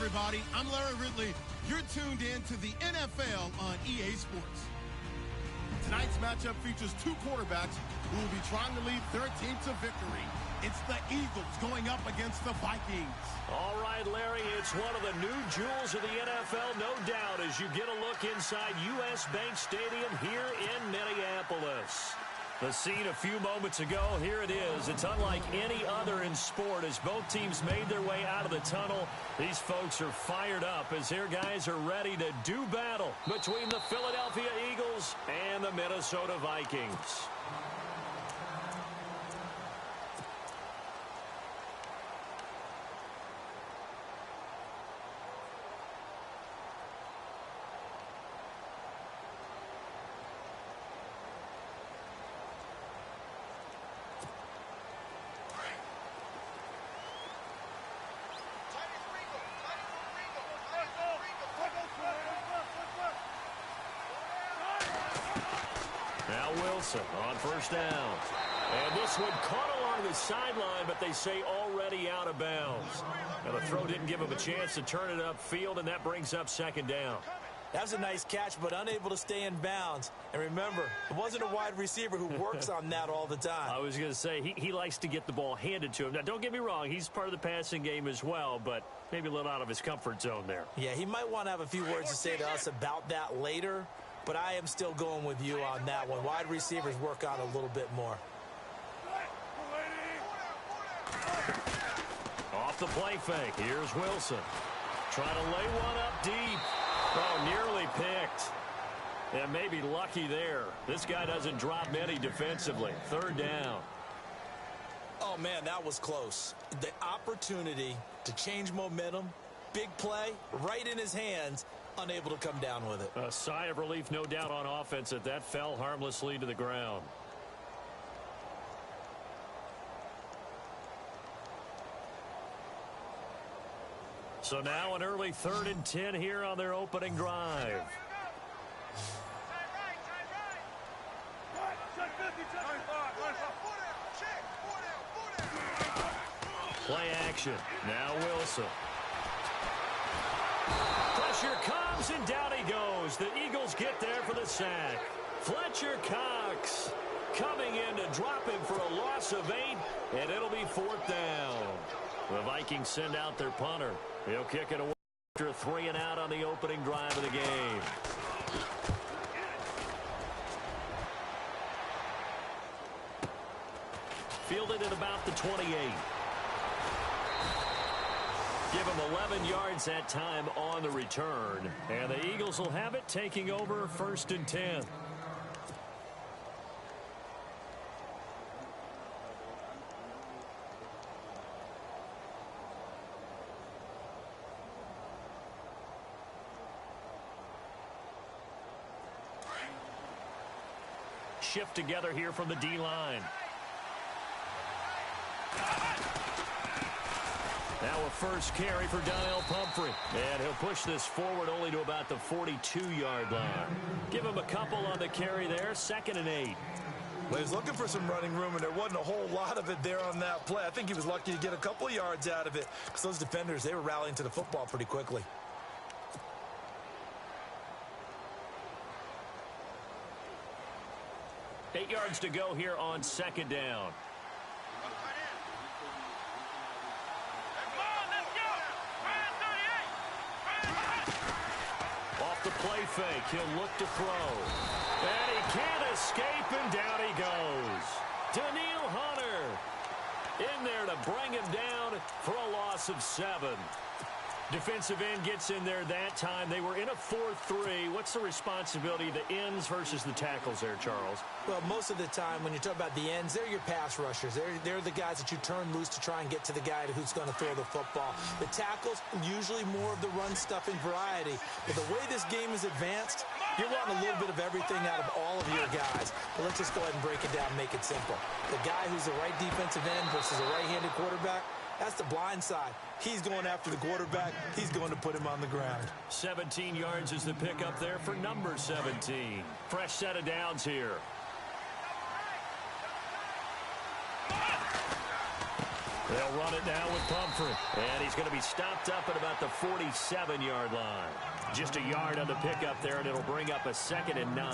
everybody. I'm Larry Ridley. You're tuned in to the NFL on EA Sports. Tonight's matchup features two quarterbacks who will be trying to lead their team to victory. It's the Eagles going up against the Vikings. All right, Larry, it's one of the new jewels of the NFL, no doubt, as you get a look inside U.S. Bank Stadium here in Minneapolis. The scene a few moments ago, here it is. It's unlike any other in sport as both teams made their way out of the tunnel. These folks are fired up as their guys are ready to do battle between the Philadelphia Eagles and the Minnesota Vikings. Now Wilson on first down. And this one caught along the sideline, but they say already out of bounds. Now the throw didn't give him a chance to turn it upfield, and that brings up second down. That was a nice catch, but unable to stay in bounds. And remember, it wasn't a wide receiver who works on that all the time. I was going to say, he likes to get the ball handed to him. Now, don't get me wrong, he's part of the passing game as well, but maybe a little out of his comfort zone there. Yeah, he might want to have a few words to say to us about that later, but I am still going with you on that one. Wide receivers work on a little bit more. Off the play fake, here's Wilson. Trying to lay one up deep. Oh, nearly picked. And maybe lucky there. This guy doesn't drop many defensively. Third down. Oh, man, that was close. The opportunity to change momentum, big play, right in his hands, unable to come down with it. A sigh of relief, no doubt, on offense that fell harmlessly to the ground. So now an early 3rd and 10 here on their opening drive. Play action. Now Wilson. Pressure comes, and down he goes. The Eagles get there for the sack. Fletcher Cox coming in to drop him for a loss of 8, and it'll be 4th down. The Vikings send out their punter. He'll kick it away after a 3 and out on the opening drive of the game. Fielded at about the 28. Give him 11 yards that time on the return. And the Eagles will have it, taking over 1st and 10. Shift together here from the D-line. Now a first carry for Donnell Pumphrey. And he'll push this forward only to about the 42-yard line. Give him a couple on the carry there. 2nd and 8. Well, he was looking for some running room, and there wasn't a whole lot of it there on that play. I think he was lucky to get a couple of yards out of it because those defenders, they were rallying to the football pretty quickly. Eight yards to go here on 2nd down. Off the play fake, he'll look to throw. And he can't escape, and down he goes. Danielle Hunter in there to bring him down for a loss of 7. Defensive end gets in there that time. They were in a 4-3. What's the responsibility of the ends versus the tackles there, Charles? Well, most of the time when you talk about the ends, they're your pass rushers. They're the guys that you turn loose to try and get to the guy who's going to throw the football. The tackles, usually more of the run-stuffing variety. But the way this game is advanced, you're wanting a little bit of everything out of all of your guys. But let's just go ahead and break it down, make it simple. The guy who's the right defensive end versus a right-handed quarterback, that's the blind side. He's going after the quarterback. He's going to put him on the ground. 17 yards is the pickup there for number 17. Fresh set of downs here. They'll run it now with Pumphrey. And he's going to be stopped up at about the 47-yard line. Just a yard on the pickup there, and it'll bring up a 2nd and 9.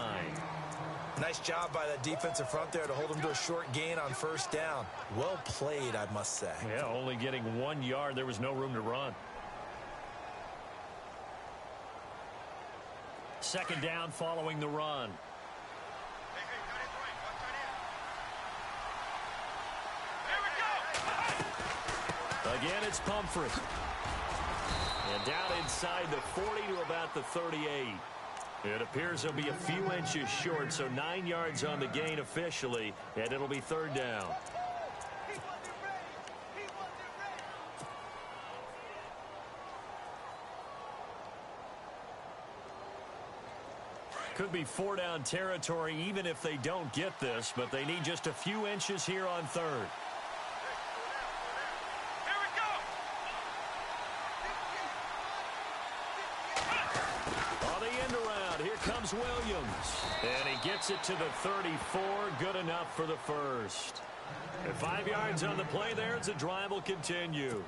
Nice job by that defensive front there to hold him to a short gain on first down. Well played, I must say. Yeah, only getting 1 yard. There was no room to run. 2nd down following the run. Again, it's Pumphrey. And down inside the 40 to about the 38. It appears he'll be a few inches short, so 9 yards on the gain officially, and it'll be 3rd down. Could be 4-down territory even if they don't get this, but they need just a few inches here on 3rd. Comes Williams, and he gets it to the 34, good enough for the first. And 5 yards on the play there as the drive will continue.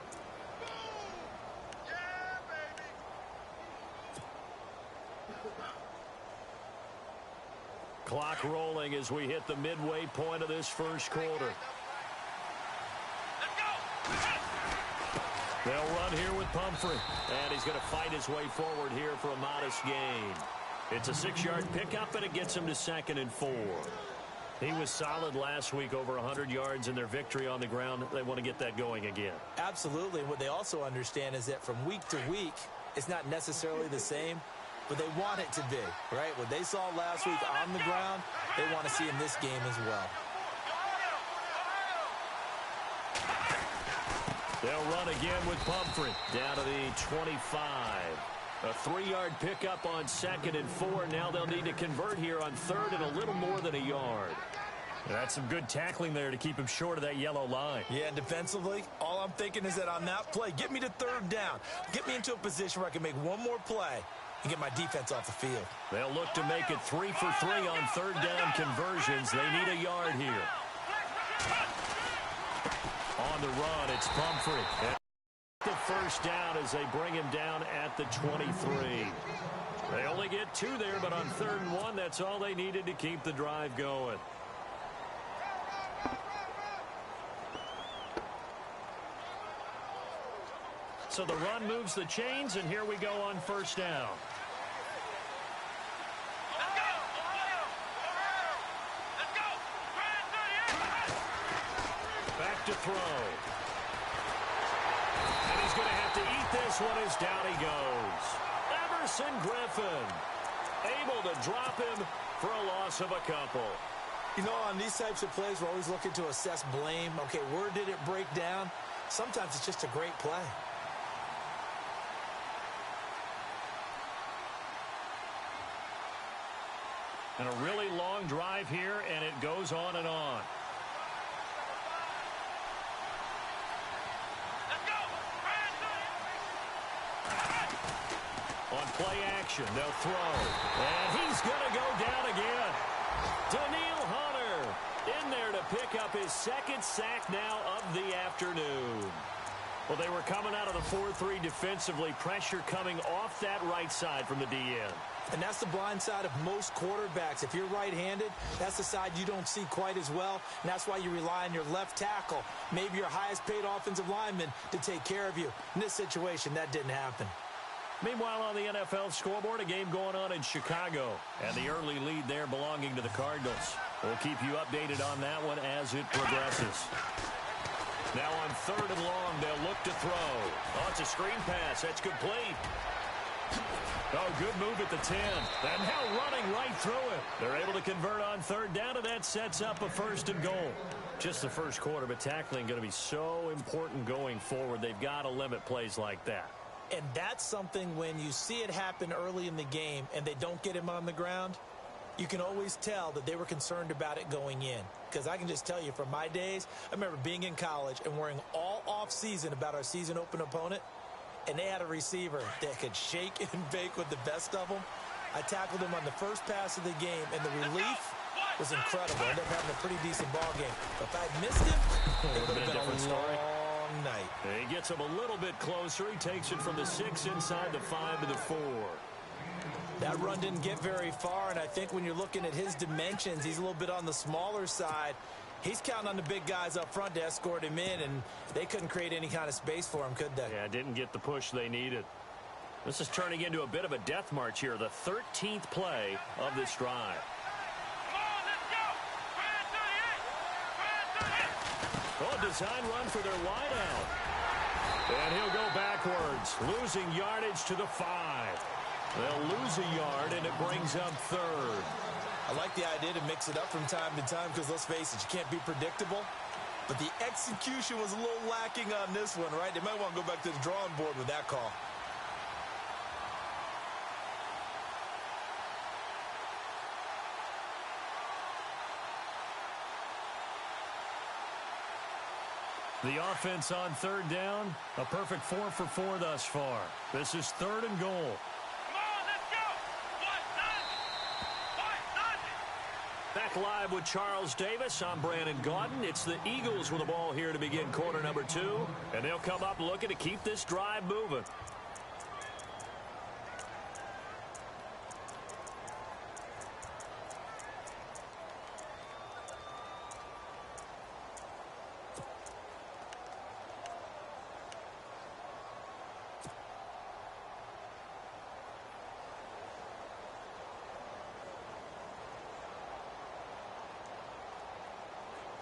Clock rolling as we hit the midway point of this first quarter. They'll run here with Pumphrey, and he's going to fight his way forward here for a modest gain. It's a 6-yard pickup, and it gets him to 2nd and 4. He was solid last week, over 100 yards in their victory on the ground. They want to get that going again. Absolutely. What they also understand is that from week to week, it's not necessarily the same, but they want it to be, right? What they saw last week on the ground, they want to see in this game as well. They'll run again with Pumphrey down to the 25. A 3-yard pickup on 2nd and 4. Now they'll need to convert here on 3rd and a little more than a yard. That's some good tackling there to keep him short of that yellow line. Yeah, and defensively, all I'm thinking is that on that play, get me to 3rd down. Get me into a position where I can make one more play and get my defense off the field. They'll look to make it 3 for 3 on 3rd down conversions. They need a yard here. On the run, it's Pumphrey. The first down as they bring him down at the 23. They only get 2 there, but on 3rd and 1, that's all they needed to keep the drive going. So the run moves the chains, and here we go on first down. Back to throw. And he's going to have to eat this one as down he goes. Everson Griffen able to drop him for a loss of a couple. You know, on these types of plays, we're always looking to assess blame. Okay, where did it break down? Sometimes it's just a great play. And a really long drive here, and it goes on and on. On play action, they'll throw. And he's going to go down again. Danielle Hunter in there to pick up his 2nd sack now of the afternoon. Well, they were coming out of the 4-3 defensively. Pressure coming off that right side from the DN. And that's the blind side of most quarterbacks. If you're right-handed, that's the side you don't see quite as well. And that's why you rely on your left tackle, maybe your highest-paid offensive lineman, to take care of you. In this situation, that didn't happen. Meanwhile, on the NFL scoreboard, a game going on in Chicago. And the early lead there belonging to the Cardinals. We'll keep you updated on that one as it progresses. Now on 3rd and long, they'll look to throw. Oh, it's a screen pass. That's complete. Oh, good move at the 10. And now running right through it. They're able to convert on 3rd down, and that sets up a 1st and goal. Just the first quarter, but tackling going to be so important going forward. They've got to limit plays like that. And that's something when you see it happen early in the game and they don't get him on the ground, you can always tell that they were concerned about it going in. Because I can just tell you from my days, I remember being in college and worrying all off-season about our season open opponent, and they had a receiver that could shake and bake with the best of them. I tackled him on the first pass of the game, and the relief was incredible. I ended up having a pretty decent ball game. But if I had missed him, it would have been a different story. long night. He gets him a little bit closer. He takes it from the 6 inside the 5 to the 4. That run didn't get very far, and I think when you're looking at his dimensions, he's a little bit on the smaller side. He's counting on the big guys up front to escort him in, and they couldn't create any kind of space for him, could they? Yeah, didn't get the push they needed. This is turning into a bit of a death march here, the 13th play of this drive. Oh, a design run for their wideout. And he'll go backwards, losing yardage to the 5. They'll lose a yard, and it brings up 3rd. I like the idea to mix it up from time to time because, let's face it, you can't be predictable. But the execution was a little lacking on this one, right? They might want to go back to the drawing board with that call. The offense on 3rd down, a perfect 4 for 4 thus far. This is 3rd and goal. Back live with Charles Davis. I'm Brandon Gaudin. It's the Eagles with the ball here to begin quarter number 2. And they'll come up looking to keep this drive moving.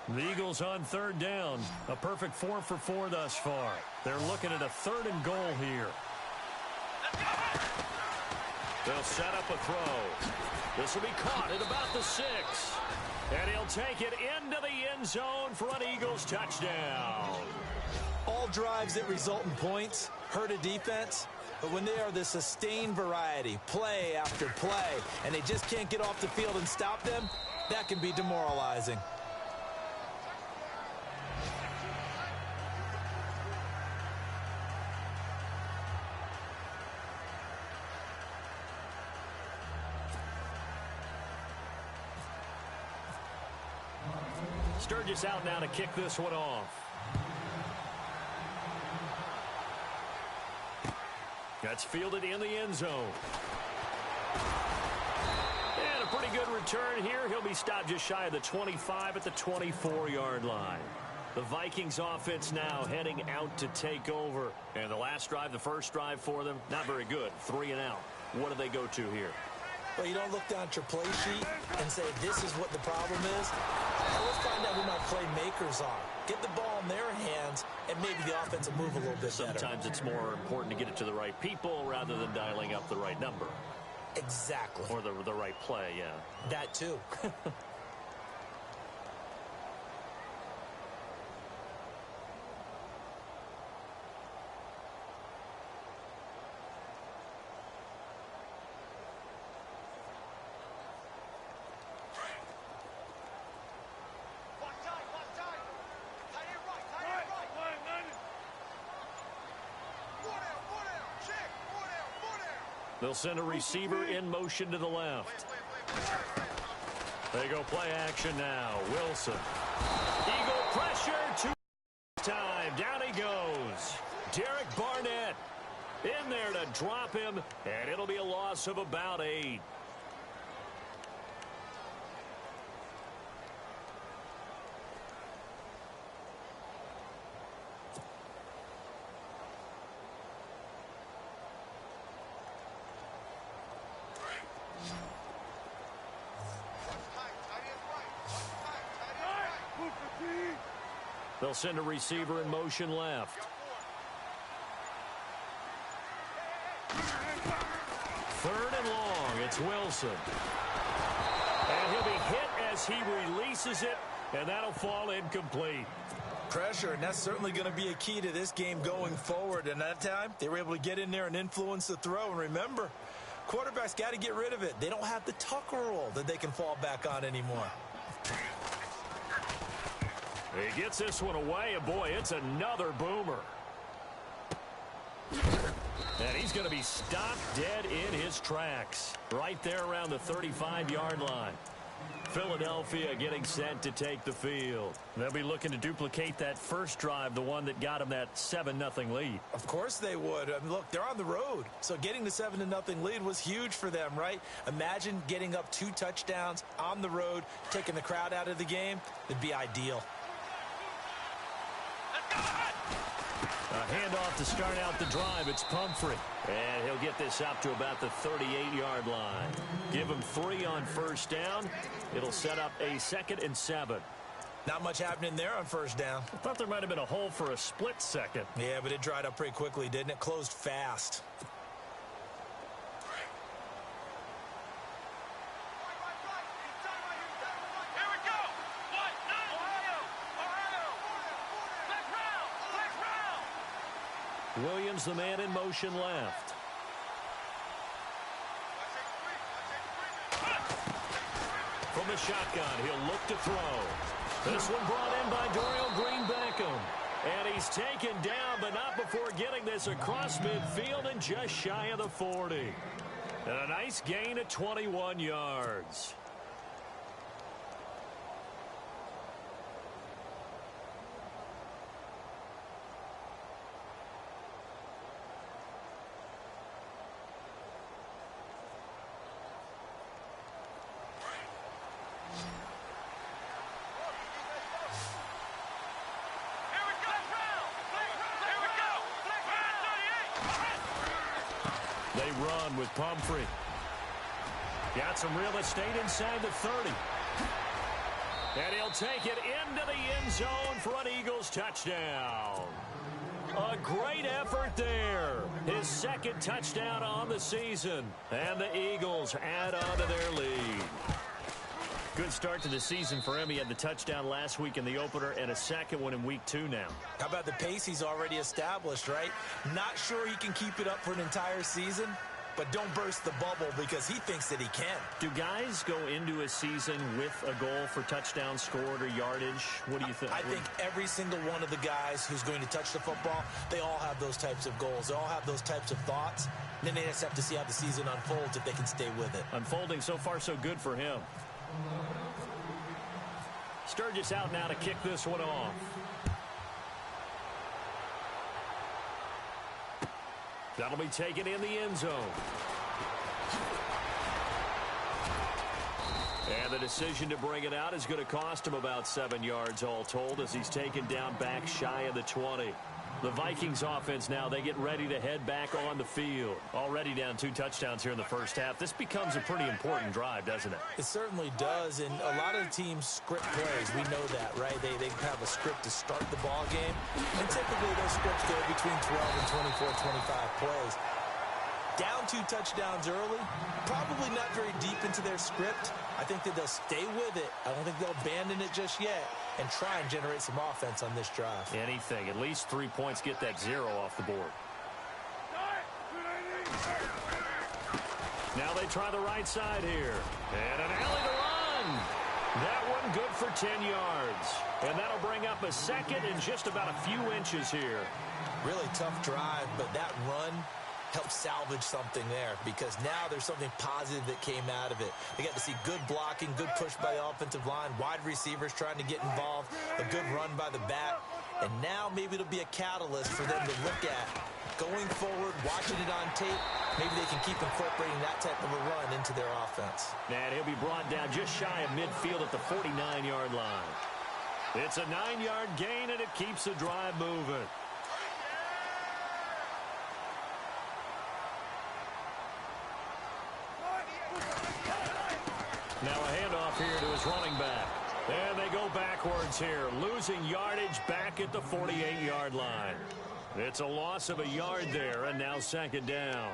The Eagles on 3rd down. A perfect 4 for 4 thus far. They're looking at a 3rd and goal here. They'll set up a throw. This will be caught at about the 6. And he'll take it into the end zone for an Eagles touchdown. All drives that result in points hurt a defense. But when they are the sustained variety, play after play, and they just can't get off the field and stop them, that can be demoralizing. Sturgis out now to kick this one off. That's fielded in the end zone. And a pretty good return here. He'll be stopped just shy of the 25 at the 24-yard line. The Vikings offense now heading out to take over. And the last drive, the first drive for them, not very good. 3 and out. What do they go to here? Well, you don't look down at your play sheet and say, this is what the problem is. Let's find out who my playmakers are. Get the ball in their hands, and maybe the offense will move a little bit better. Sometimes it's more important to get it to the right people rather than dialing up the right number. Exactly. Or the right play, yeah. That too. They'll send a receiver in motion to the left. They go play action now. Wilson. Eagle pressure to time. Down he goes. Derek Barnett in there to drop him, and it'll be a loss of about 8. They'll send a receiver in motion left. Third and long. It's Wilson. And he'll be hit as he releases it, and that'll fall incomplete. Pressure, and that's certainly going to be a key to this game going forward. And that time, they were able to get in there and influence the throw. And remember, quarterbacks got to get rid of it. They don't have the Tucker rule that they can fall back on anymore. He gets this one away, and boy, it's another boomer. And he's going to be stopped dead in his tracks right there around the 35-yard line. Philadelphia getting set to take the field. They'll be looking to duplicate that first drive, the one that got them that 7-0 lead. Of course they would. I mean, look, they're on the road. So getting the 7-0 lead was huge for them, right? Imagine getting up 2 touchdowns on the road, taking the crowd out of the game. It'd be ideal. A handoff to start out the drive. It's Pumphrey. And he'll get this up to about the 38-yard line. Give him 3 on first down. It'll set up a 2nd and 7. Not much happening there on first down. I thought there might have been a hole for a split second. Yeah, but it dried up pretty quickly, didn't it? Closed fast. Williams, the man in motion left. From the shotgun, he'll look to throw. This one brought in by Dorial Green-Beckham. And he's taken down, but not before getting this across midfield and just shy of the 40. And a nice gain of 21 yards. They run with Pumphrey. Got some real estate inside the 30. And he'll take it into the end zone for an Eagles touchdown. A great effort there. His 2nd touchdown on the season. And the Eagles add on to their lead. Good start to the season for him. He had the touchdown last week in the opener and a 2nd one in week 2 now. How about the pace he's already established, right? Not sure he can keep it up for an entire season, but don't burst the bubble because he thinks that he can. Do guys go into a season with a goal for touchdowns scored or yardage? What do you think? I think every single one of the guys who's going to touch the football, they all have those types of goals. They all have those types of thoughts. And then they just have to see how the season unfolds if they can stay with it. Unfolding so far so good for him. Sturgis out now to kick this one off. That'll be taken in the end zone. And the decision to bring it out is going to cost him about 7 yards all told as he's taken down back shy of the 20. The Vikings offense now, they get ready to head back on the field. Already down 2 touchdowns here in the first half. This becomes a pretty important drive, doesn't it? It certainly does, and a lot of the teams script plays. We know that, right? They have a script to start the ball game, and typically those scripts go between 12 and 24, 25 plays. Down 2 touchdowns early, probably not very deep into their script. I think that they'll stay with it. I don't think they'll abandon it just yet and try and generate some offense on this drive. Anything. At least 3 points, get that 0 off the board. Now they try the right side here. And an alley to run. That one good for 10 yards. And that'll bring up a 2nd and just about a few inches here. Really tough drive, but that run help salvage something there because now there's something positive that came out of it. They got to see good blocking, good push by the offensive line, wide receivers trying to get involved, a good run by the back, and now maybe it'll be a catalyst for them to look at going forward, watching it on tape. Maybe they can keep incorporating that type of a run into their offense. And he'll be brought down just shy of midfield at the 49-yard line. It's a 9-yard gain, and it keeps the drive moving. Now a handoff here to his running back. And they go backwards here, losing yardage back at the 48-yard line. It's a loss of a yard there, and now 2nd down.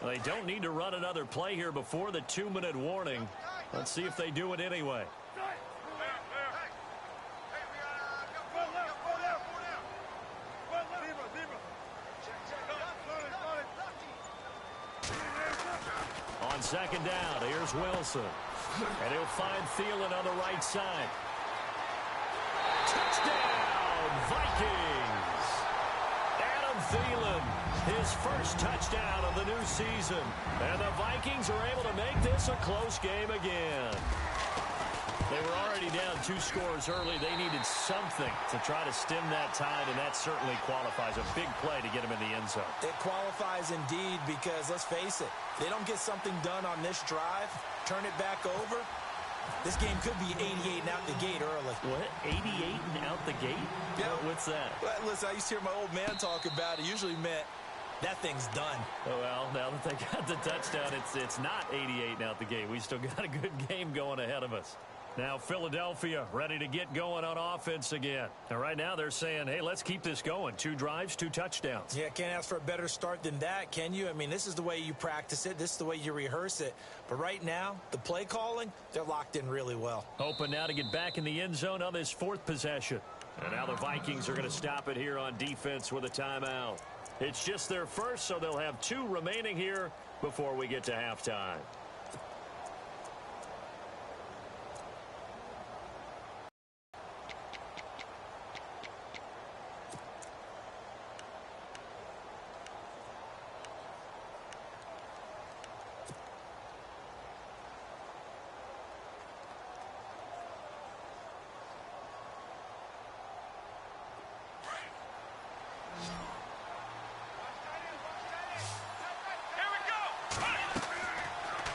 They don't need to run another play here before the 2-minute warning. Let's see if they do it anyway. On on second down. Here's Wilson. And he'll find Thielen on the right side. Touchdown, Vikings! Adam Thielen, his first touchdown of the new season. And the Vikings are able to make this a close game again. They were already down 2 scores early. They needed something to try to stem that tide, and that certainly qualifies. A big play to get them in the end zone. It qualifies indeed because, let's face it, they don't get something done on this drive, turn it back over, this game could be 88 and out the gate early. What? 88 and out the gate? Yeah. What's that? Well, listen, I used to hear my old man talk about it. Usually meant that thing's done. Oh, well, now that they got the touchdown, it's not 88 and out the gate. We still got a good game going ahead of us. Now Philadelphia ready to get going on offense again. And right now they're saying, hey, let's keep this going. 2 drives, 2 touchdowns. Yeah, can't ask for a better start than that, can you? I mean, this is the way you practice it. This is the way you rehearse it. But right now, the play calling, they're locked in really well. Hoping now to get back in the end zone on this 4th possession. And now the Vikings are going to stop it here on defense with a timeout. It's just their first, so they'll have 2 remaining here before we get to halftime.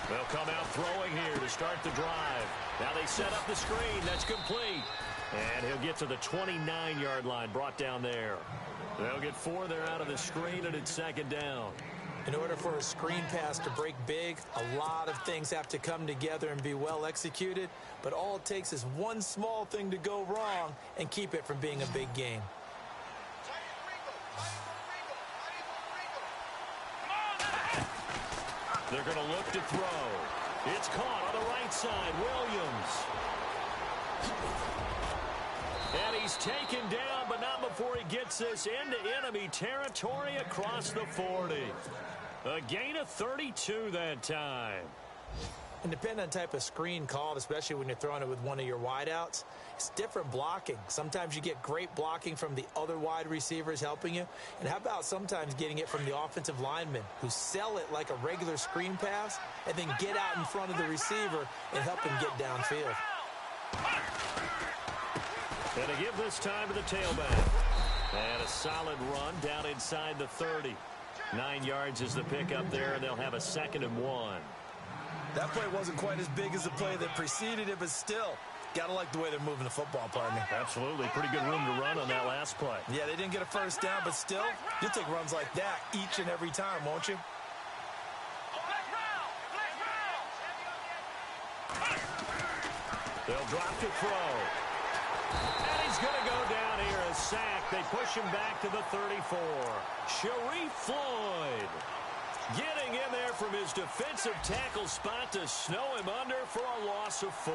They'll come out throwing here to start the drive. Now they set up the screen. That's complete. And he'll get to the 29-yard line, brought down there. They'll get 4 there out of the screen, and it's second down. In order for a screen pass to break big, a lot of things have to come together and be well executed. But all it takes is one small thing to go wrong and keep it from being a big game. They're going to look to throw. It's caught on the right side. Williams. And he's taken down, but not before he gets this into enemy territory across the 40. A gain of 32 that time. And depending on the type of screen called, especially when you're throwing it with one of your wideouts, it's different blocking. Sometimes you get great blocking from the other wide receivers helping you. And how about sometimes getting it from the offensive linemen who sell it like a regular screen pass and then get out in front of the receiver and help him get downfield. And to give this time to the tailback. And a solid run down inside the 30. 9 yards is the pickup there, and they'll have a 2nd and 1. That play wasn't quite as big as the play that preceded it, but still, got to like the way they're moving the football, partner. Absolutely. Pretty good room to run on that last play. Yeah, they didn't get a first down, but still, you'll take runs like that each and every time, won't you? They'll drop to throw. And he's going to go down here, a sack. They push him back to the 34. Sharif Floyd getting in there from his defensive tackle spot to snow him under for a loss of 4.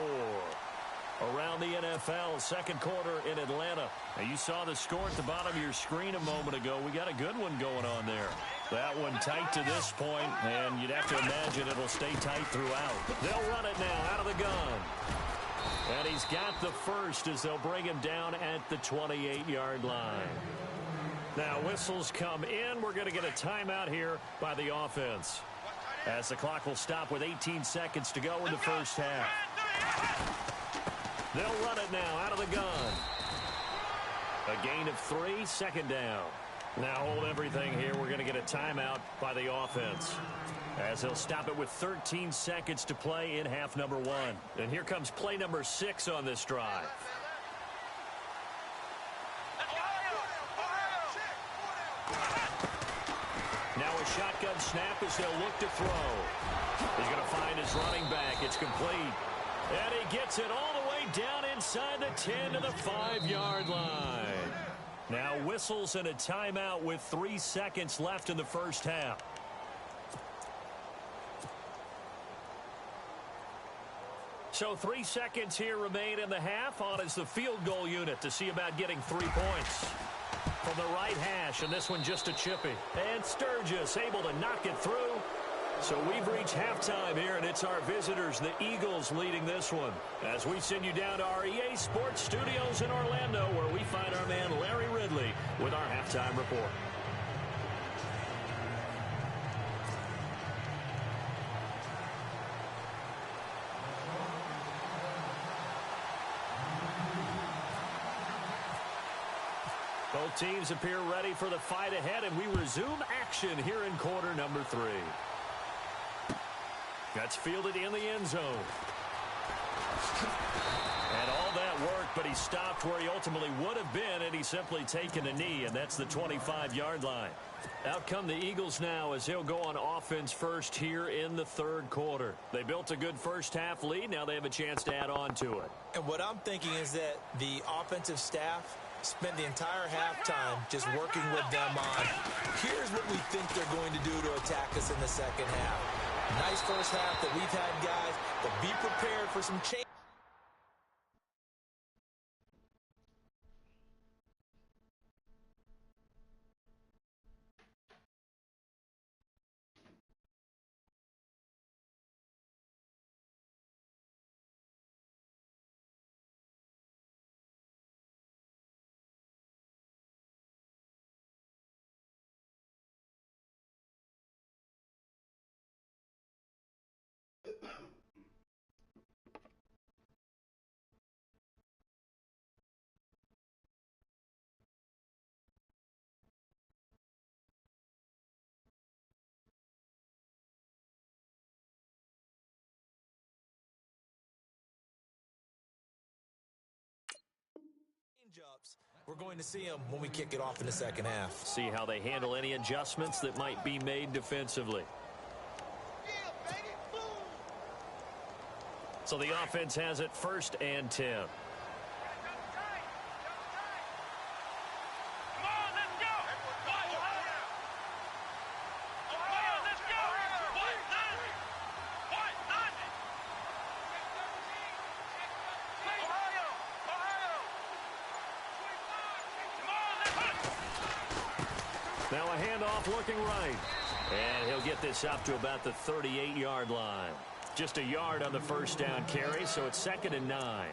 Around the NFL, 2nd quarter in Atlanta. Now you saw the score at the bottom of your screen a moment ago. We got a good one going on there. That one tight to this point, and you'd have to imagine it'll stay tight throughout. They'll run it now out of the gun. And he's got the first as they'll bring him down at the 28-yard line. Now whistles come in. We're going to get a timeout here by the offense, as the clock will stop with 18 seconds to go in the first half. They'll run it now out of the gun. A gain of 3, 2nd down. Now hold everything here. We're going to get a timeout by the offense, as they'll stop it with 13 seconds to play in half number 1. And here comes play number 6 on this drive. Now a shotgun snap as they'll look to throw. He's going to find his running back. It's complete. And he gets it all the way down inside the 10 to the 5-yard line. Now whistles and a timeout with 3 seconds left in the first half. So 3 seconds here remain in the half. On is the field goal unit to see about getting 3 points. From the right hash, and this one just a chippy. And Sturgis able to knock it through. So we've reached halftime here, and it's our visitors, the Eagles, leading this one. As we send you down to our EA Sports Studios in Orlando, where we find our man Larry Ridley with our halftime report. Both teams appear ready for the fight ahead, and we resume action here in quarter number 3. That's fielded in the end zone. And all that work, but he stopped where he ultimately would have been, and he's simply taken a knee, and that's the 25-yard line. Out come the Eagles now as they'll go on offense first here in the third quarter. They built a good first-half lead. Now they have a chance to add on to it. And what I'm thinking is that the offensive staff spend the entire halftime just working with them on, here's what we think they're going to do to attack us in the second half. Nice first half that we've had, guys, but be prepared for some change. We're going to see them when we kick it off in the second half. See how they handle any adjustments that might be made defensively. So the offense has it 1st and 10. Now a handoff looking right. And he'll get this up to about the 38-yard line. Just a yard on the first down carry, so it's 2nd and 9.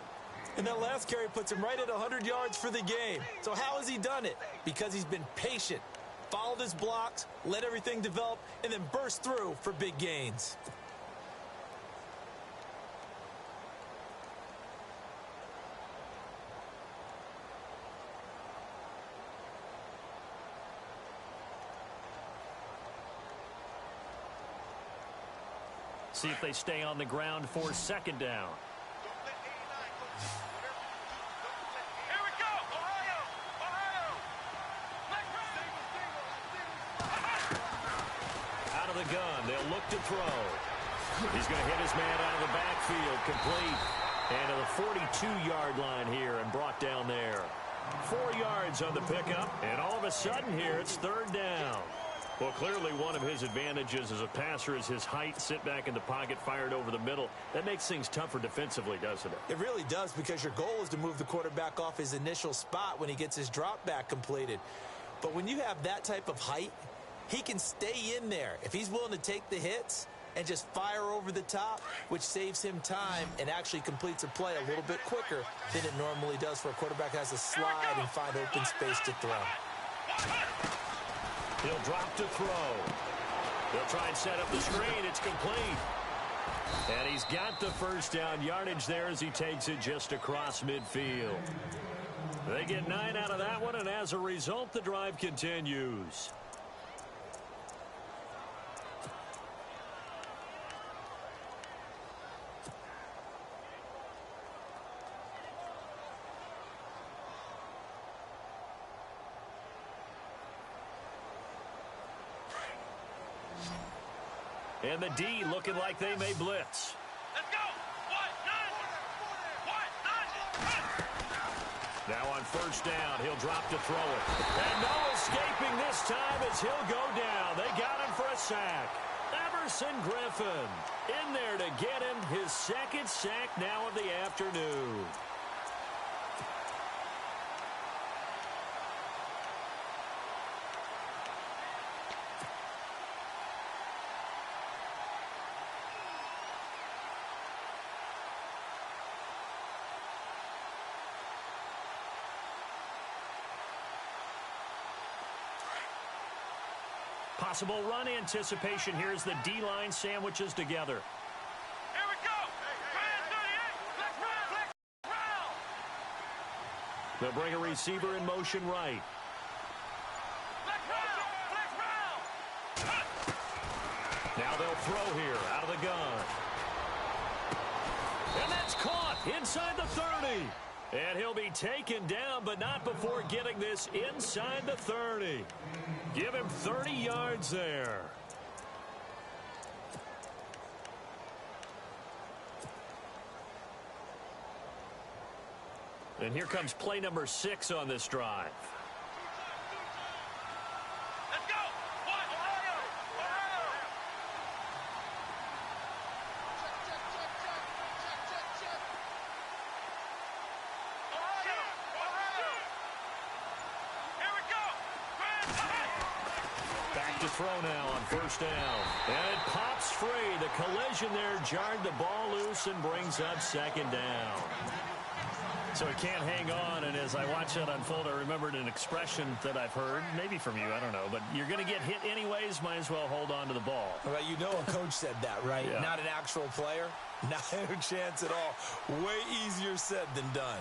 And that last carry puts him right at 100 yards for the game. So how has he done it? Because he's been patient, followed his blocks, let everything develop, and then burst through for big gains. See if they stay on the ground for 2nd down. Here we go! Ohio! Out of the gun, they'll look to throw. He's going to hit his man out of the backfield, complete. And to the 42-yard line here and brought down there. 4 yards on the pickup, and all of a sudden here it's 3rd down. Well, clearly one of his advantages as a passer is his height, sit back in the pocket, fired over the middle. That makes things tougher defensively, doesn't it? It really does, because your goal is to move the quarterback off his initial spot when he gets his drop back completed. But when you have that type of height, he can stay in there if he's willing to take the hits and just fire over the top, which saves him time and actually completes a play a little bit quicker than it normally does for a quarterback that has to slide and find open space to throw. He'll drop to throw. They'll try and set up the screen. It's complete. And he's got the first down yardage there as he takes it just across midfield. They get 9 out of that one, and as a result, the drive continues. And the D looking like they may blitz. Let's go! Now on first down, he'll drop to throw it. And no escaping this time as he'll go down. They got him for a sack. Everson Griffin in there to get him his 2nd sack now of the afternoon. Possible run anticipation. Here's the D-line sandwiches together. Here we go. Grand 38. Flex round. They'll bring a receiver in motion right. Flex round. Now they'll throw here out of the gun. And that's caught inside the 30. And he'll be taken down, but not before getting this inside the 30. Give him 30 yards there. And here comes play number 6 on this drive. Let's go. Ohio. Here we go. Back to throw now on first down. And it pops free. The collision there jarred the ball loose and brings up second down. So it can't hang on, and as I watch that unfold, I remembered an expression that I've heard, maybe from you, I don't know, but you're going to get hit anyways, might as well hold on to the ball. Well, you know a coach said that, right? Yeah. Not an actual player. Not a chance at all. Way easier said than done.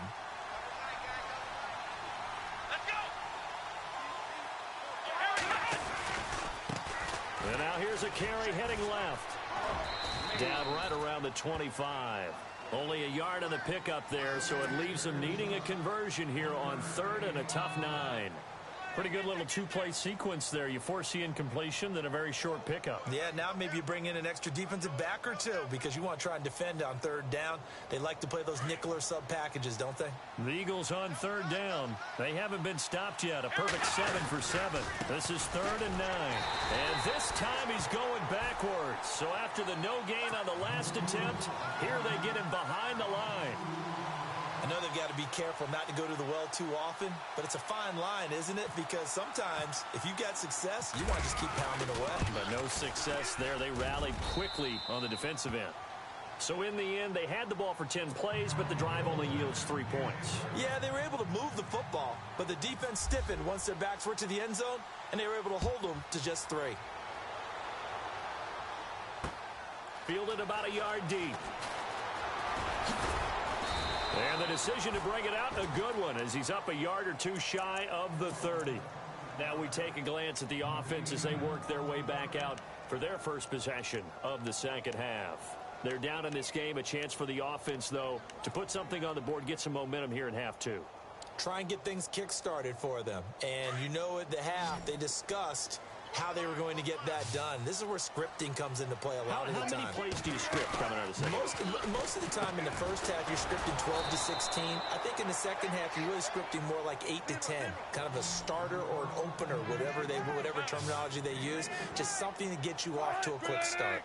Let's go. And now here's a carry heading left. Down right around the 25. Only a yard on the pickup there, so it leaves them needing a conversion here on third and a tough 9. Pretty good little two-play sequence there. You force the incompletion, then a very short pickup. Yeah, now maybe you bring in an extra defensive back or two because you want to try and defend on third down. They like to play those nickel or sub packages, don't they? The Eagles on third down. They haven't been stopped yet. A perfect 7 for 7. This is third and 9. And this time he's going backwards. So after the no gain on the last attempt, here they get him behind the line. I know they've got to be careful not to go to the well too often, but it's a fine line, isn't it? Because sometimes if you got success, you want to just keep pounding away. But no success there. They rallied quickly on the defensive end. So in the end, they had the ball for 10 plays, but the drive only yields 3 points. Yeah, they were able to move the football, but the defense stiffened once their backs were to the end zone, and they were able to hold them to just 3. Fielded about a yard deep. And the decision to bring it out, a good one, as he's up a yard or two shy of the 30. Now we take a glance at the offense as they work their way back out for their first possession of the second half. They're down in this game. A chance for the offense, though, to put something on the board, get some momentum here in half 2. Try and get things kick-started for them. And you know at the half, they discussed how they were going to get that done. This is where scripting comes into play a lot of the time. How many plays do you script coming out of the second? Most of the time in the first half, you're scripting 12 to 16. I think in the second half, you're really scripting more like 8 to 10. Kind of a starter or an opener, whatever terminology they use. Just something to get you off to a quick start.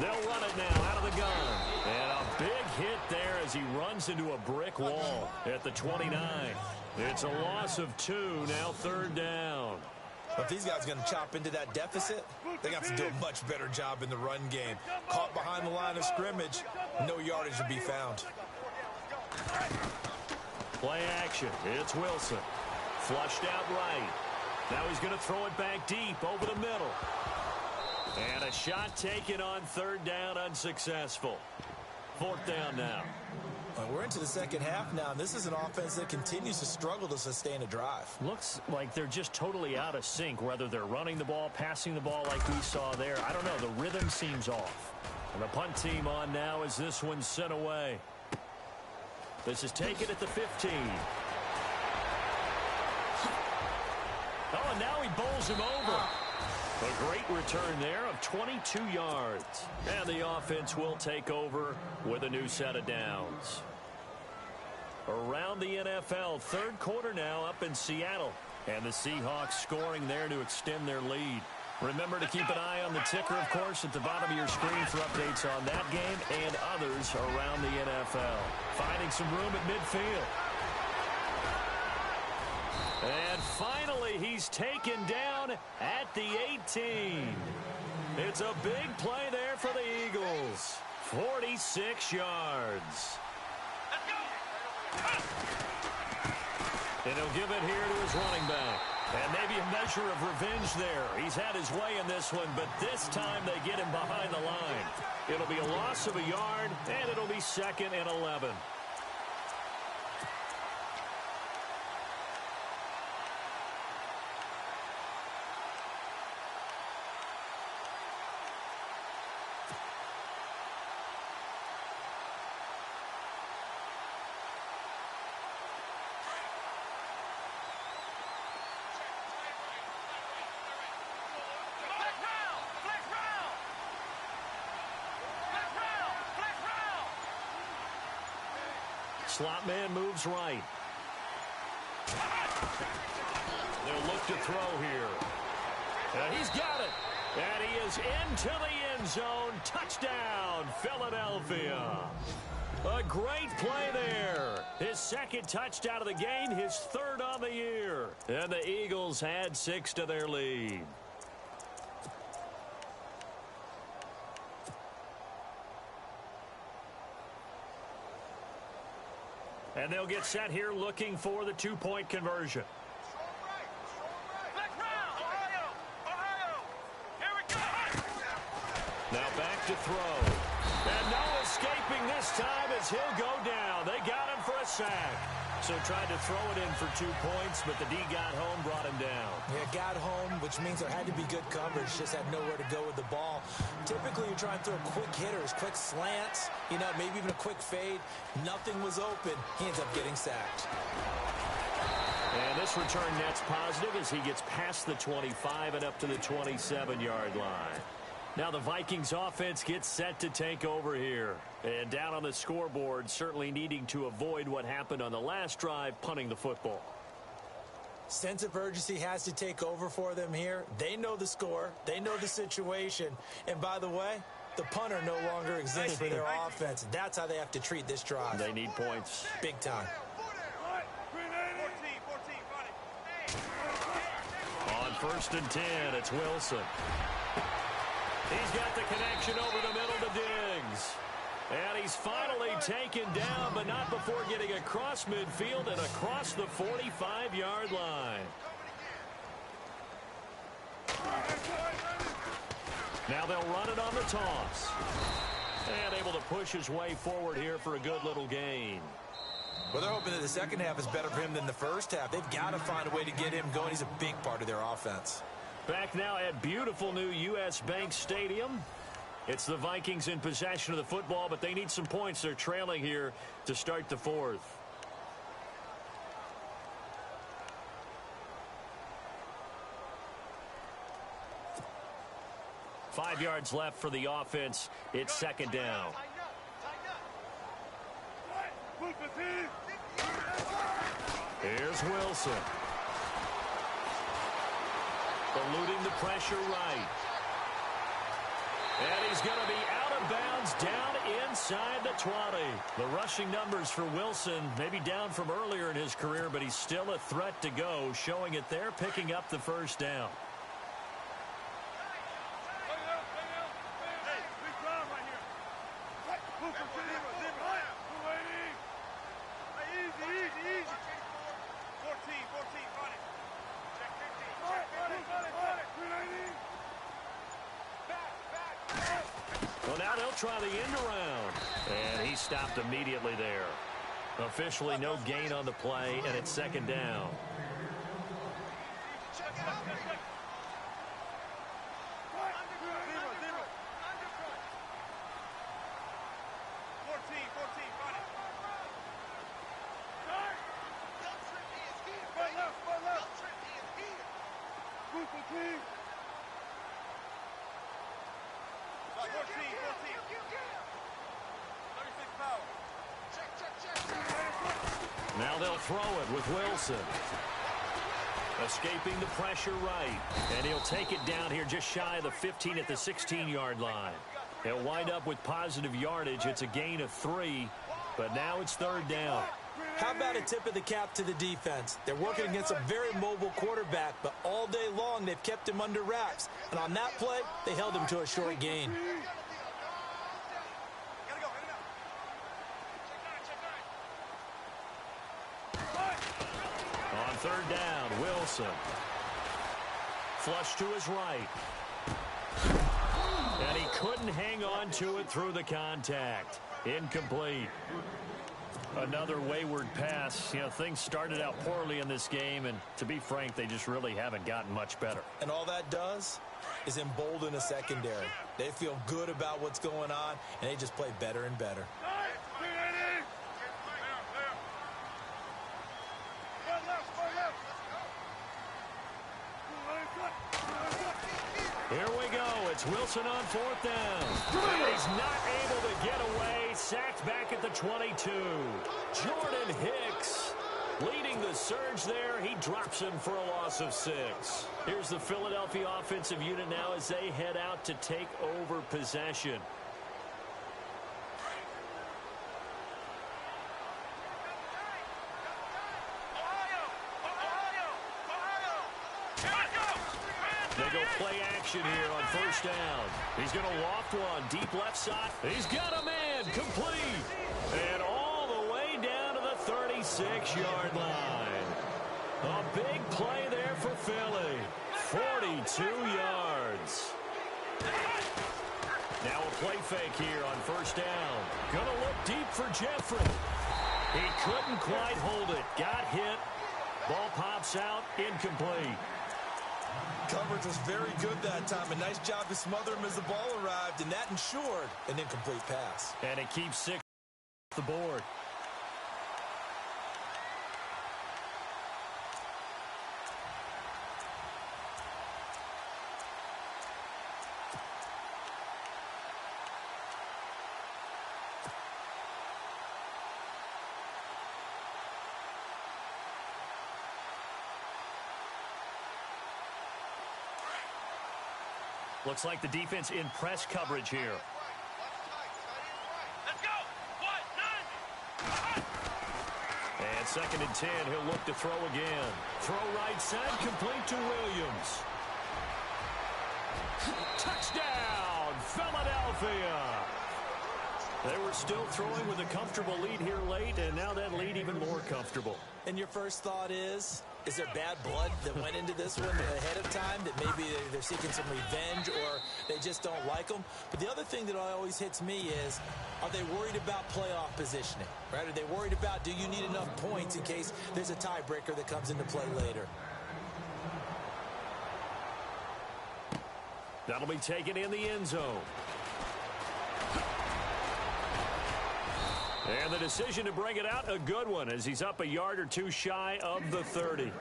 They'll run it now out of the gun. And a big hit there as he runs into a brick wall at the 29. It's a loss of 2, now third down. If these guys are going to chop into that deficit, they got to do a much better job in the run game. Caught behind the line of scrimmage, no yardage to be found. Play action. It's Wilson. Flushed out right. Now he's going to throw it back deep over the middle. And a shot taken on third down, unsuccessful. Fourth down now. We're into the second half now, and this is an offense that continues to struggle to sustain a drive. Looks like they're just totally out of sync, whether they're running the ball, passing the ball like we saw there. I don't know. The rhythm seems off. And the punt team on now as this one's sent away. This is taken at the 15. Oh, and now he bowls him over. A great return there of 22 yards. And the offense will take over with a new set of downs. Around the NFL, third quarter now up in Seattle. And the Seahawks scoring there to extend their lead. Remember to keep an eye on the ticker, of course, at the bottom of your screen for updates on that game and others around the NFL. Finding some room at midfield. And finally, he's taken down at the 18. It's a big play there for the Eagles. 46 yards. And he'll give it here to his running back. And maybe a measure of revenge there. He's had his way in this one, but this time they get him behind the line. It'll be a loss of a yard, and it'll be 2nd and 11. Slot man moves right. They'll look to throw here. And he's got it. And he is into the end zone. Touchdown, Philadelphia. A great play there. His 2nd touchdown of the game, his 3rd on the year. And the Eagles add 6 to their lead. And they'll get set here looking for the 2-point conversion. Now back to throw. And no escaping this time as he'll go down. They got him for a sack. So tried to throw it in for 2 points, but the D got home, brought him down. Yeah, got home, which means there had to be good coverage. Just had nowhere to go with the ball. Typically, you're trying to throw quick hitters, quick slants, maybe even a quick fade. Nothing was open. He ends up getting sacked. And this return net's positive as he gets past the 25 and up to the 27-yard line. Now the Vikings offense gets set to take over here. And down on the scoreboard, certainly needing to avoid what happened on the last drive, punting the football. Sense of urgency has to take over for them here. They know the score. They know the situation. And by the way, the punter no longer exists for their offense. That's how they have to treat this drive. They need points. Big time. On 1st and 10, it's Wilson. He's got the connection over the middle to Diggs. And he's finally taken down, but not before getting across midfield and across the 45-yard line. Now they'll run it on the toss. And able to push his way forward here for a good little gain. Well, they're hoping that the second half is better for him than the first half. They've got to find a way to get him going. He's a big part of their offense. Back now at beautiful new U.S. Bank Stadium. It's the Vikings in possession of the football, but they need some points. They're trailing here to start the 4th. Five yards left for the offense. It's 2nd down. Here's Wilson. Eluding the pressure right. And he's going to be out of bounds down inside the 20. The rushing numbers for Wilson maybe down from earlier in his career, but he's still a threat to go, showing it there, picking up the 1st down. Well, now they'll try the end around. And he stopped immediately there. Officially no gain on the play, and it's 2nd down. Now they'll throw it with Wilson. Escaping the pressure right. And he'll take it down here just shy of the 15 at the 16-yard line. He'll wind up with positive yardage. It's a gain of 3, but now it's 3rd down. How about a tip of the cap to the defense? They're working against a very mobile quarterback, but all day long they've kept him under wraps. And on that play, they held him to a short gain. third down, Wilson. Flush to his right. And he couldn't hang on to it through the contact. Incomplete. Another wayward pass. You know, things started out poorly in this game, and to be frank, they just really haven't gotten much better. And all that does is embolden a secondary. They feel good about what's going on, and they just play better and better. Here we go. It's Wilson on fourth down. And he's not able to get away. Sacked back at the 22. Jordan Hicks leading the surge there. He drops him for a loss of 6. Here's the Philadelphia offensive unit now as they head out to take over possession. They go play action here on first down. He's going to loft one. Deep left side. He's got a man. Complete. And all the way down to the 36-yard line. A big play there for Philly. 42 yards. Now a play fake here on first down. Going to look deep for Jeffrey. He couldn't quite hold it. Got hit. Ball pops out. Incomplete. Coverage was very good that time. A nice job to smother him as the ball arrived, and that ensured an incomplete pass. And it keeps 6 off the board. Looks like the defense in press coverage here. Let's go. 1, 9. And second and 10, he'll look to throw again. Throw right side, complete to Williams. Touchdown, Philadelphia. They were still throwing with a comfortable lead here late, and now that lead even more comfortable. And your first thought is there bad blood that went into this one ahead of time, that maybe they're seeking some revenge or they just don't like them? But the other thing that always hits me is, are they worried about playoff positioning? Right? Are they worried about, do you need enough points in case there's a tiebreaker that comes into play later? That'll be taken in the end zone. And the decision to bring it out, a good one, as he's up a yard or two shy of the 30.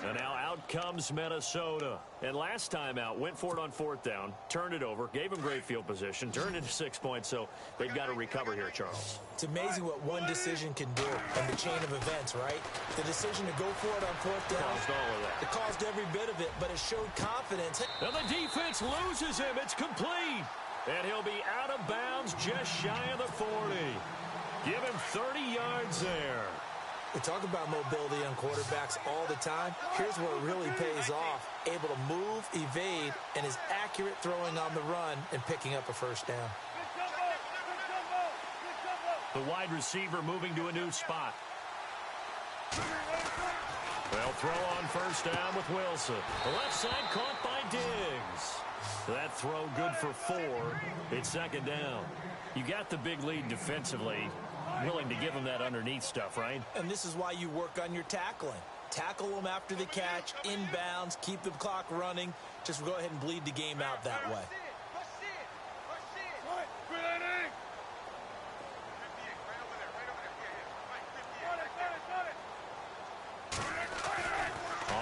And now out comes Minnesota. And last time out, went for it on fourth down, turned it over, gave him great field position, turned into 6 points, so they've got to recover here, Charles. It's amazing what one decision can do in the chain of events, right? The decision to go for it on fourth down. Caused all of that. It caused every bit of it, but it showed confidence. And the defense loses him. It's complete. And he'll be out of bounds just shy of the 40. Give him 30 yards there. We talk about mobility on quarterbacks all the time. Here's where it really pays off. Able to move, evade, and is accurate throwing on the run and picking up a first down. The wide receiver moving to a new spot. They'll throw on first down with Wilson. The left side caught by Diggs. That throw good for 4. It's second down. You got the big lead defensively. Willing to give them that underneath stuff, right? And this is why you work on your tackling. Tackle them after the catch, inbounds, keep the clock running. Just go ahead and bleed the game out that way.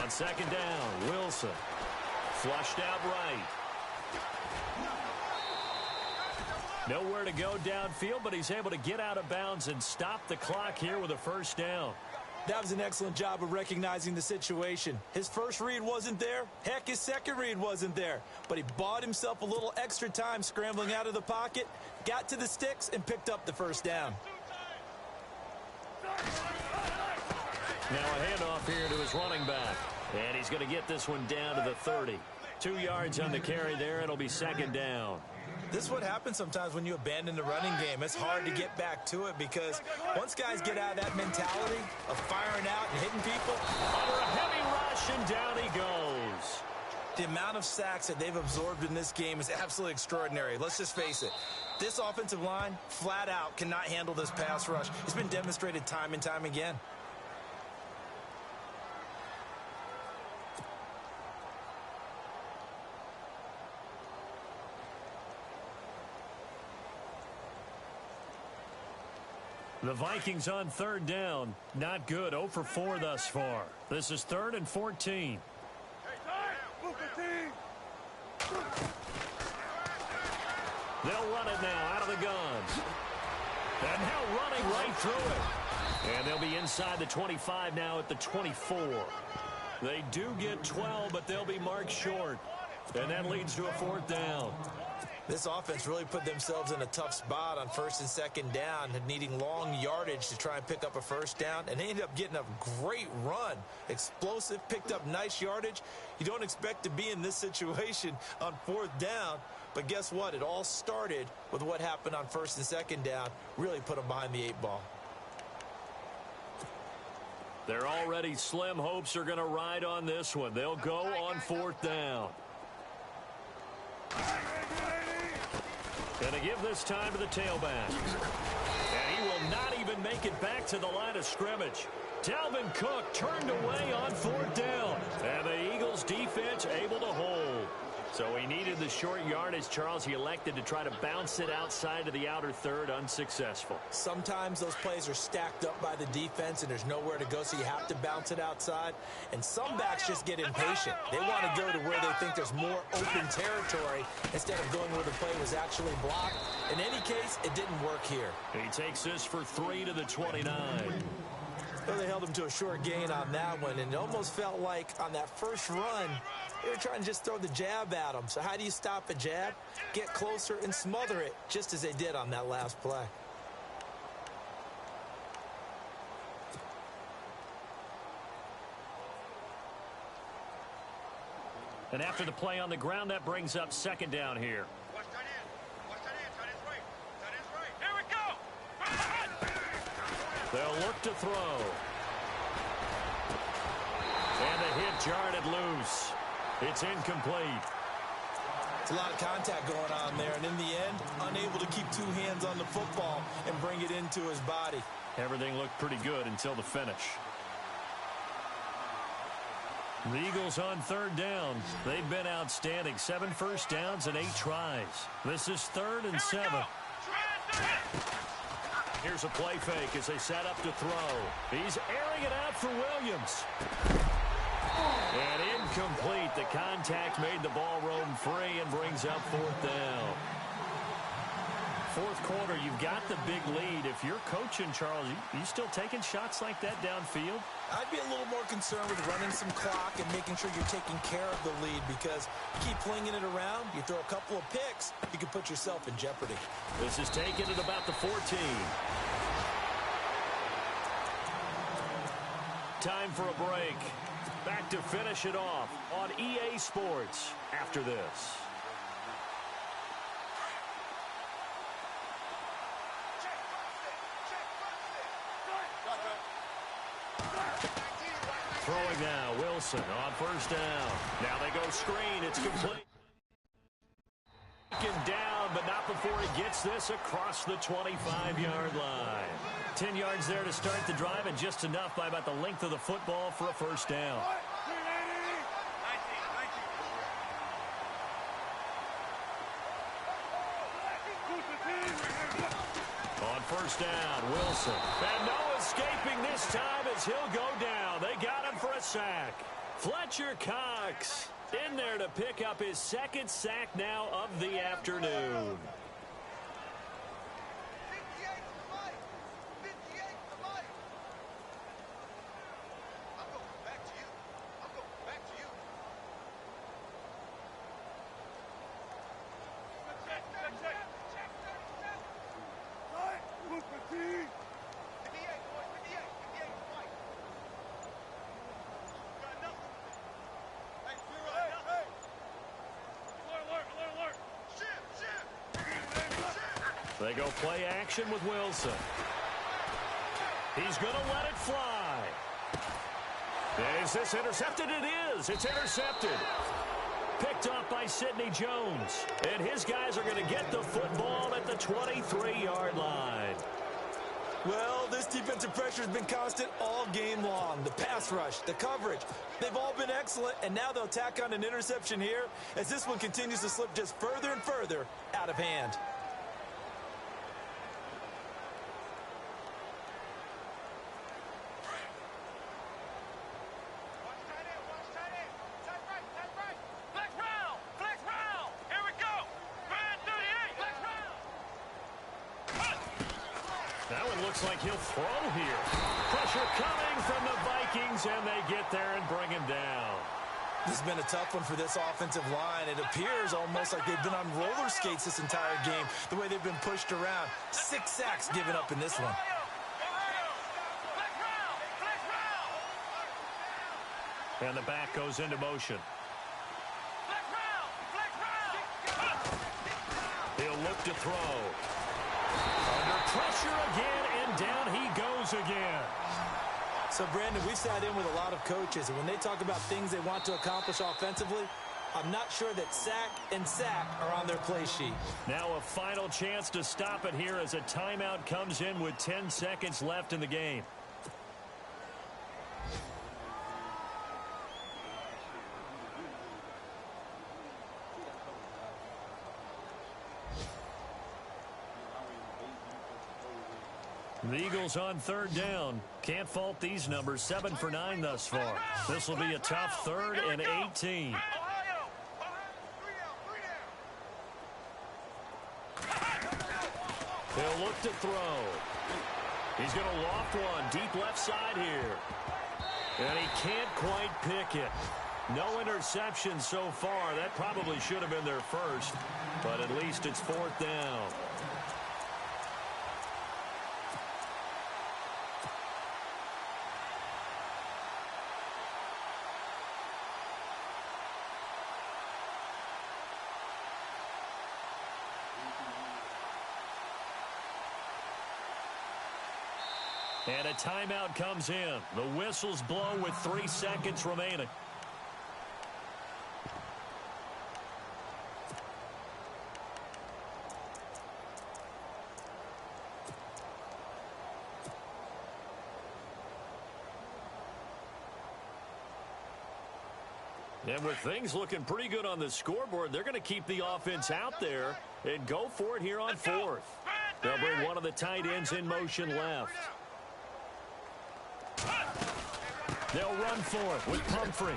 On second down, Wilson. Flushed out right. Nowhere to go downfield, but he's able to get out of bounds and stop the clock here with a first down. That was an excellent job of recognizing the situation. His first read wasn't there. Heck, his second read wasn't there. But he bought himself a little extra time scrambling out of the pocket, got to the sticks, and picked up the first down. Now a handoff here to his running back. And he's going to get this one down to the 30. 2 yards on the carry there. It'll be second down. This is what happens sometimes when you abandon the running game. It's hard to get back to it because once guys get out of that mentality of firing out and hitting people, under a heavy rush, and down he goes. The amount of sacks that they've absorbed in this game is absolutely extraordinary. Let's just face it. This offensive line, flat out, cannot handle this pass rush. It's been demonstrated time and time again. The Vikings on third down. Not good. 0 for 4 thus far. This is 3rd and 14. They'll run it now out of the gun. And now running right through it. And they'll be inside the 25 now at the 24. They do get 12, but they'll be marked short. And that leads to a 4th down. This offense really put themselves in a tough spot on 1st and 2nd down, needing long yardage to try and pick up a 1st down, and they ended up getting a great run. Explosive, picked up nice yardage. You don't expect to be in this situation on 4th down, but guess what? It all started with what happened on 1st and 2nd down. Really put them behind the 8 ball. They're already slim hopes are going to ride on this one. They'll go on 4th down. Going to give this time to the tailback. And he will not even make it back to the line of scrimmage. Dalvin Cook turned away on 4th down. And the Eagles defense able to hold. So he needed the short yardage, Charles. He elected to try to bounce it outside to the outer third, unsuccessful. Sometimes those plays are stacked up by the defense and there's nowhere to go, so you have to bounce it outside. And some backs just get impatient. They want to go to where they think there's more open territory instead of going where the play was actually blocked. In any case, it didn't work here. He takes this for 3 to the 29. So they held him to a short gain on that one, and it almost felt like on that first run, they were trying to just throw the jab at him. So how do you stop a jab? Get closer and smother it, just as they did on that last play. And after the play on the ground, that brings up 2nd down here. Watch that in. Watch that in. That is right. That is right. Here we go. They'll look to throw. And the hit jarred it loose. It's incomplete. It's a lot of contact going on there, and in the end, unable to keep 2 hands on the football and bring it into his body. Everything looked pretty good until the finish. The Eagles on 3rd down. They've been outstanding. 7 first downs and 8 tries. This is 3rd and 7. Here's a play fake as they set up to throw. He's airing it out for Williams. And incomplete. The contact made the ball roam free and brings up 4th down. 4th quarter, you've got the big lead. If you're coaching, Charles, you still taking shots like that downfield? I'd be a little more concerned with running some clock and making sure you're taking care of the lead, because you keep flinging it around, you throw a couple of picks, you can put yourself in jeopardy. This is taken at about the 14. Time for a break. Back to finish it off on EA Sports after this. Throwing now, Wilson on 1st down. Now they go screen. It's complete. Down, but not before he gets this across the 25-yard line. 10 yards there to start the drive, and just enough by about the length of the football for a 1st down. On 1st down, Wilson. And no escaping this time as he'll go down. They got him for a sack. Fletcher Cox in there to pick up his 2nd sack now of the afternoon. They go play action with Wilson. He's going to let it fly. Is this intercepted? It is. It's intercepted. Picked up by Sidney Jones. And his guys are going to get the football at the 23-yard line. Well, this defensive pressure has been constant all game long. The pass rush, the coverage, they've all been excellent, and now they'll tack on an interception here as this one continues to slip just further and further out of hand. Looks like he'll throw here. Pressure coming from the Vikings, and they get there and bring him down. This has been a tough one for this offensive line. It appears almost like they've been on roller skates this entire game, the way they've been pushed around. 6 sacks given up in this one. And the back goes into motion. He'll look to throw. Under pressure again, and down he goes again. So, Brandon, we've sat in with a lot of coaches, and when they talk about things they want to accomplish offensively, I'm not sure that sack and sack are on their play sheet. Now a final chance to stop it here as a timeout comes in with 10 seconds left in the game. The Eagles on third down. Can't fault these numbers. 7 for 9 thus far. This will be a tough 3rd and 18. He'll look to throw. He's going to loft one deep left side here. And he can't quite pick it. No interception so far. That probably should have been their first. But at least it's 4th down. And a timeout comes in. The whistles blow with 3 seconds remaining. And with things looking pretty good on the scoreboard, they're going to keep the offense out there and go for it here on 4th. They'll bring one of the tight ends in motion left. They'll run for it with Pumphrey.